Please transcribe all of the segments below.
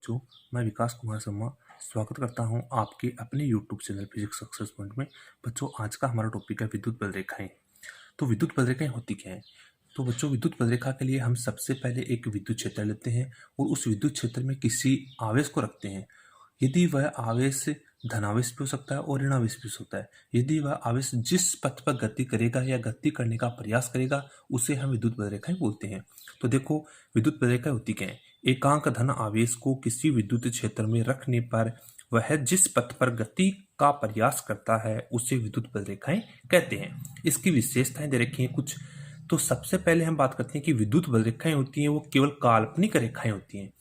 जो मैं विकास कुमार शर्मा स्वागत करता हूं आपके अपने YouTube channel physics success point में। बच्चों, आज का हमारा टॉपिक है विद्युत बल रेखाएं। तो विद्युत बल रेखाएं होती क्या हैं? तो बच्चों, विद्युत बल रेखा के लिए हम सबसे पहले एक विद्युत क्षेत्र लेते हैं और उस विद्युत क्षेत्र में किसी आवेश को रखते हैं। यदि वह आवेश धनावेश भी हो सकता है और ऋणावेश भी हो सकता है। यदि वह आवेश जिस पथ पर गति करेगा या गति करने का प्रयास करेगा उसे हम विद्युत बल रेखाएं बोलते हैं। तो देखो, विद्युत बल रेखाएं होती क्या है? एकांक धन आवेश को किसी विद्युत क्षेत्र में रखने पर वह जिस पथ पर गति का प्रयास करता है उसे विद्युत बल रेखाएं कहते हैं। इसकी विशेषताएं दे रखी हैं कुछ। तो सबसे पहले हम बात करते हैं कि विद्युत बल रेखाएं होती हैं वो केवल काल्पनिक रेखाएं होती हैं।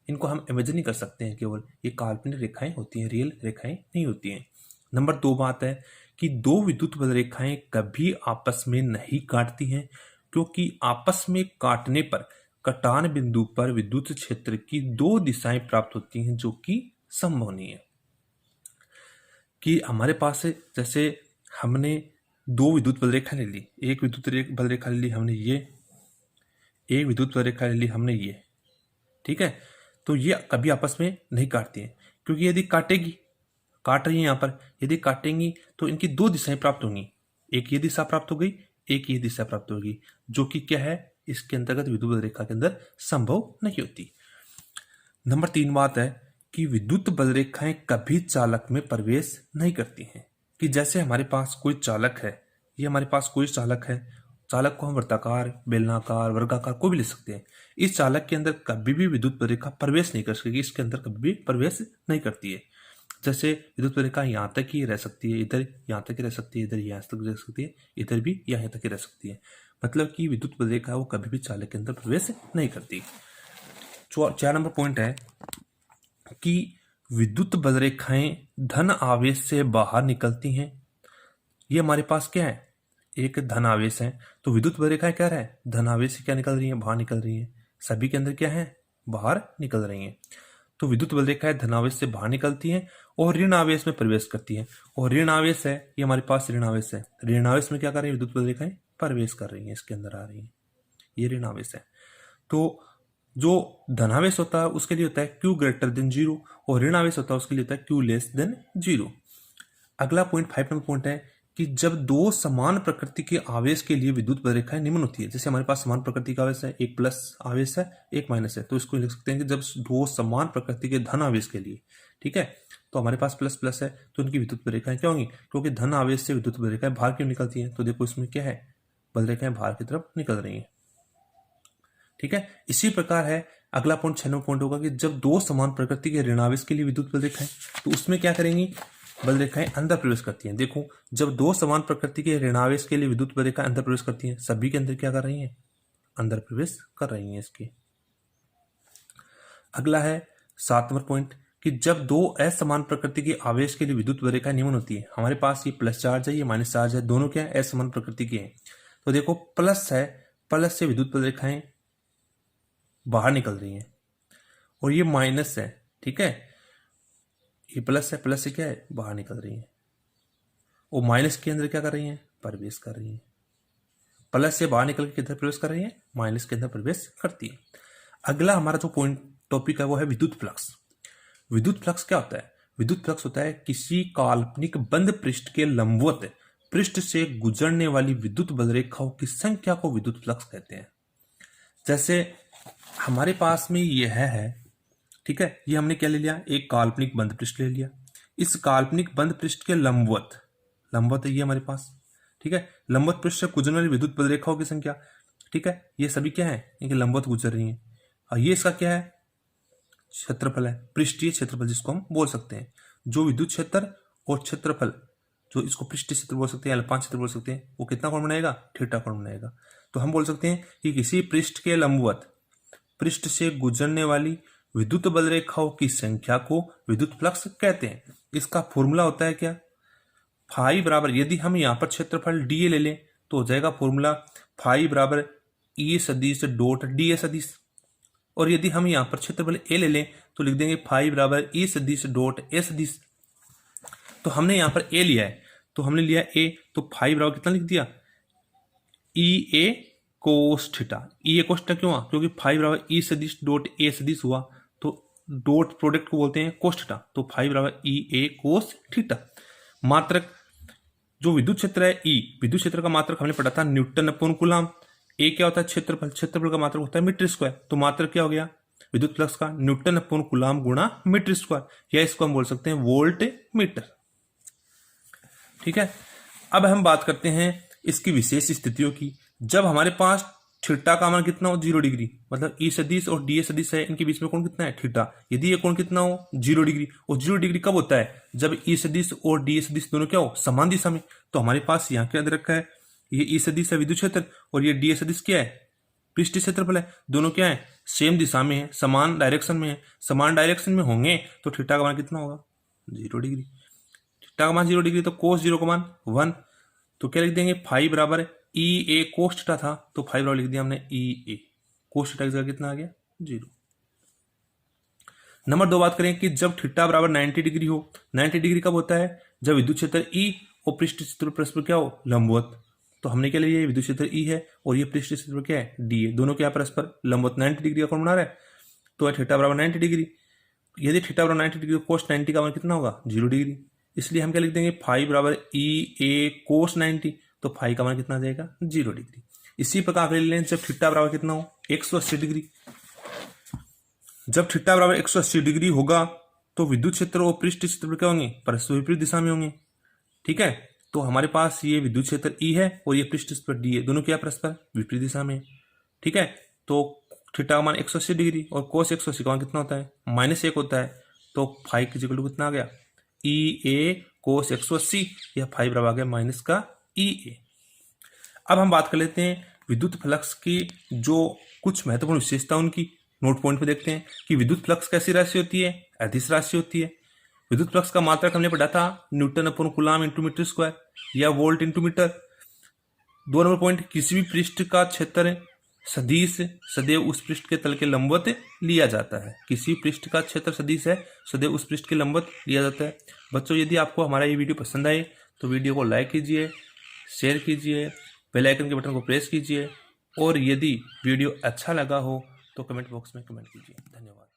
इनको हम इमेजिन नहीं कर सकते हैं, केवल ये काल्पनिक रेखाएं होती हैं, रियल रेखाएं नहीं होती हैं। नंबर 2 बात है कि दो विद्युत बल रेखाएं कभी आपस में नहीं काटती हैं, क्योंकि आपस में काटने पर कटान बिंदु पर विद्युत क्षेत्र की दो दिशाएं प्राप्त होती हैं, जो कि संभव नहीं है। कि हमारे पास जैसे हमने दो विद्युत बल रेखा ले ली, एक विद्युत बल रेखा ले ली हमने ये, एक विद्युत बल रेखा ले ली हमने ये, ठीक है। तो ये कभी आपस में नहीं काटती हैं, क्योंकि यदि काटेगी, काट रही है यहाँ पर, यदि काटेंगी तो इनकी दो दिशाएं प्राप्त होंगी। एक ये दिशा प्राप्त हो गई, एक ये दिशा प्राप्त होगी, जो कि क्या है, इसके अंतर्गत विद्युत बल रेखा के अंदर संभव नहीं होती। नंबर 3 बात है कि विद्युत बल रेखाएं कभी चालक में प्रवेश नहीं करती हैं। कि जैसे हमारे पास कोई चालक है, ये हमारे पास कोई चालक है, चालक को हम वृत्ताकार, बेलनाकार, वर्गाकार कोई भी ले सकते हैं। इस चालक के अंदर कभी भी विद्युत बल रेखा प्रवेश नहीं कर सकेगी, इसके अंदर कभी भी प्रवेश नहीं करती है। जैसे विद्युत बल रेखा यहाँ तक ही रह सकती है, इधर यहाँ तक ही रह सकती है, इधर यहाँ तक रह सकती है, इधर भी यहाँ तक ही रह सकती है। मतलब कि विद्युत बल रेखा वो कभी भी चालक के अंदर प्रवेश नहीं करती। 4 नंबर पॉइंट है कि विद्युत बल रेखाएं धन आवेश से बाहर निकलती हैं। ये हमारे पास क्या है, एक धन आवेश है, तो विद्युत बल रेखाएं क्या है, धन आवेश से क्या निकल रही है, बाहर निकल रही है। सभी के अंदर क्या है, बाहर निकल रही हैं। तो विद्युत बल रेखाएं धन आवेश से बाहर निकलती हैं और ऋण आवेश में प्रवेश करती हैं। और ऋण आवेश है, ये हमारे पास ऋण आवेश है, ऋण आवेश में क्या कर रही है, विद्युत बल रेखाएं प्रवेश कर रही हैं, इसके अंदर आ रही हैं, ये ऋण आवेश है। तो जो धनावेश होता है उसके लिए होता है Q ग्रेटर देन 0 और ऋण आवेश होता है उसके लिए होता है Q लेस देन 0। अगला पॉइंट 5 नंबर पॉइंट है कि जब दो समान प्रकृति के आवेश के लिए विद्युत बल रेखाएं निम्न होती है। जैसे हमारे पास समान प्रकृति का आवेश है, एक प्लस आवेश है, एक माइनस है, तो इसको लिख सकते हैं कि जब दो समान प्रकृति के धन आवेश के लिए, ठीक है, तो हमारे पास प्लस प्लस है, तो उनकी विद्युत बल रेखाएं क्या होंगी, क्योंकि धन आवेश से विद्युत बल रेखाएं बाहर क्यों निकलती हैं, तो देखो इसमें क्या है, बल रेखाएं बाहर की तरफ निकल रही है, ठीक है। इसी प्रकार है अगला पॉइंट 6 नंबर पॉइंट होगा कि जब दो समान प्रकृति के ऋणावेश के लिए विद्युत बल रेखाएं, तो उसमें क्या करेंगी, बल रेखाएं अंदर प्रवेश करती हैं। देखो, जब दो समान प्रकृति के ऋणावेश के लिए विद्युत बल रेखाएं अंदर प्रवेश करती हैं, सभी के अंदर क्या कर रही हैं, अंदर प्रवेश कर रही हैं इसके। अगला है 7 नंबर पॉइंट कि जब दो असमान प्रकृति के आवेश के लिए विद्युत बल रेखाएं निम्न होती है। हमारे पास ये प्लस चार्ज है, ये माइनस चार्ज है, दोनों क्या है, असमान प्रकृति के हैं। तो देखो प्लस है, प्लस से विद्युत बल रेखाएं बाहर निकल रही हैं और ये माइनस है, ठीक है, ये प्लस है, प्लस से क्या है, बाहर निकल रही है, और माइनस के अंदर क्या कर रही है, प्रवेश कर रही है। प्लस से बाहर निकल के किधर प्रवेश कर रही है, माइनस के अंदर प्रवेश करती है। अगला हमारा जो पॉइंट टॉपिक है वो है विद्युत फ्लक्स। विद्युत फ्लक्स क्या होता है, विद्युत फ्लक्स होता है किसी काल्पनिक बंद पृष्ठ के लंबवत पृष्ठ से गुजरने वाली विद्युत बल रेखाओं की संख्या को विद्युत फ्लक्स कहते हैं। जैसे हमारे पास में यह है, ठीक है, ये हमने क्या ले लिया, एक काल्पनिक बंद पृष्ठ ले लिया। इस काल्पनिक बंद पृष्ठ के लंबवत, लंबवत है ये हमारे पास, ठीक है, लंबवत पृष्ठ से गुजरने वाली विद्युत बल रेखाओं की संख्या, ठीक है, ये सभी क्या है, इनके लंबवत गुजर रही हैं। और ये इसका क्या है, क्षेत्रफल है, पृष्ठीय क्षेत्रफल जिसको हम बोल सकते हैं। जो विद्युत क्षेत्र और क्षेत्रफल, जो इसको पृष्ठीय क्षेत्र बोल सकते हैं, अल्पांश क्षेत्र बोल सकते हैं, वो कितना कोण बनाएगा, थीटा कोण बनाएगा। तो हम बोल सकते हैं कि किसी पृष्ठ के लंबवत पृष्ठ से गुजरने वाली विद्युत बल रेखाओं की संख्या को विद्युत फ्लक्स कहते हैं। इसका फॉर्मूला होता है क्या, फाई बराबर, यदि हम यहाँ पर क्षेत्रफल डी ए ले लें तो हो जाएगा फॉर्मूला फाई बराबर ई सदिश डॉट डी ए सदिश, और यदि हम यहाँ पर क्षेत्रफल ए ले लें तो लिख देंगे फाई बराबर ई सदिश डॉट ए सदिश। तो हमने यहाँ पर ए लिया है, तो हमने लिया ए, तो फाई बराबर कितना लिख दिया, ई ए कोस थीटा। ई ए कोस थीटा क्यों हुआ, क्योंकि फाई बराबर ई सदिश डॉट ए सदिश हुआ, तो डॉट प्रोडक्ट को बोलते हैं कोस थीटा। तो फाइव बराबर ई ए कोस थीटा। मात्रक जो विद्युत क्षेत्र है ई, विद्युत क्षेत्र का मात्रक हमने पढ़ा था न्यूटन अपॉन कूलम। ए क्या होता है क्षेत्रफल, क्षेत्रफल का मात्रक होता है मीटर स्क्वायर। तो मात्रक क्या हो गया विद्युत फ्लक्स का न्यूटन अपॉन कूलम गुणा मीटर स्क्वायर, या इसको हम बोल सकते हैं वोल्ट मीटर। ठीक है, अब हम बात करते हैं इसकी विशेष स्थितियों की। जब हमारे पास थीटा का मान कितना हो 0 डिग्री, मतलब ई सदिश और डी ए सदिश है, इनके बीच में कोण कितना है थीटा। यदि ये कोण कितना हो 0 डिग्री, और 0 डिग्री कब होता है जब ई सदिश और डी ए सदिश दोनों क्या हो समान दिशा में। तो हमारे पास यहाँ क्या दे रखा है, ये ई सदिश है विद्युत क्षेत्र और ये डी ए सदिश क्या है पृष्ठीय क्षेत्रफल है। दोनों क्या है सेम दिशा में है, समान डायरेक्शन में है। समान डायरेक्शन में होंगे तो थीटा का मान कितना होगा 0 डिग्री। थीटा का मान 0 डिग्री तो कोस 0 का मान 1। तो क्या लिख देंगे फाइव बराबर ई ए कोस थीटा था, तो फाइव बराबर लिख दिया हमने ई ए। कोस थीटा की जगह कितना आ गया 0। नंबर 2 बात करें कि जब थीटा बराबर 90 डिग्री हो। 90 डिग्री कब होता है जब विद्युत क्षेत्र ई और पृष्ठ क्षेत्र परस्पर क्या हो लंबवत। तो हमने क्या लिया विद्युत क्षेत्र ई है और ये पृष्ठ क्षेत्र क्या है डी है, दोनों क्या परस्पर लंबवत 90 डिग्री का कोण बना रहा है। तो थीटा बराबर 90 डिग्री। यदि थीटा बराबर 90 डिग्री कोस 90 का मान कितना होगा 0 डिग्री। इसलिए हम क्या लिख देंगे फाइव बराबर ई ए कोस 90। तो फाइव का मान कितना आ जाएगा 0 डिग्री। इसी प्रकार ले लें जब थीटा बराबर कितना हो 180 डिग्री। जब थीटा बराबर 180 डिग्री होगा तो विद्युत क्षेत्र और पृष्ठ क्षेत्र क्या होंगे परस्पर विपरीत दिशा में होंगे। ठीक है, तो हमारे पास ये विद्युत क्षेत्र ई है और ये पृष्ठ क्षेत्र डी है, दोनों क्या परस्पर विपरीत दिशा में। ठीक है, तो थीटा का मान 180 डिग्री और कोस 180 का मान कितना होता है -1 होता है। तो फाइव की जगह कितना आ गया ई ए कोस 180, या फाइव बराबर आ गया माइनस का ई ए। अब हम बात कर लेते हैं विद्युत फ्लक्स की जो कुछ महत्वपूर्ण विशेषता उनकी। नोट पॉइंट पे देखते हैं कि विद्युत फ्लक्स कैसी राशि होती है अदिश राशि होती है। विद्युत फ्लक्स का मात्रक हमने पढ़ा था newton upon coulomb into metre square या volt into metre. 2 number point किसी भी पृष्ठ का क्षेत्र सदिश सदैव उस पृष्ठ के तल के लंबवत लिया जाता है। किसी पृष्ठ का क्षेत्र सदिश है सदैव उस पृष्ठ के लंबवत लिया जाता है। बच्चों यदि आपको हमारा ये वीडियो पसंद आए तो वीडियो को लाइक कीजिए, शेयर कीजिए, बेल आइकन के बटन को प्रेस कीजिए, और यदि वीडियो अच्छा लगा हो तो कमेंट बॉक्स में कमेंट कीजिए। धन्यवाद।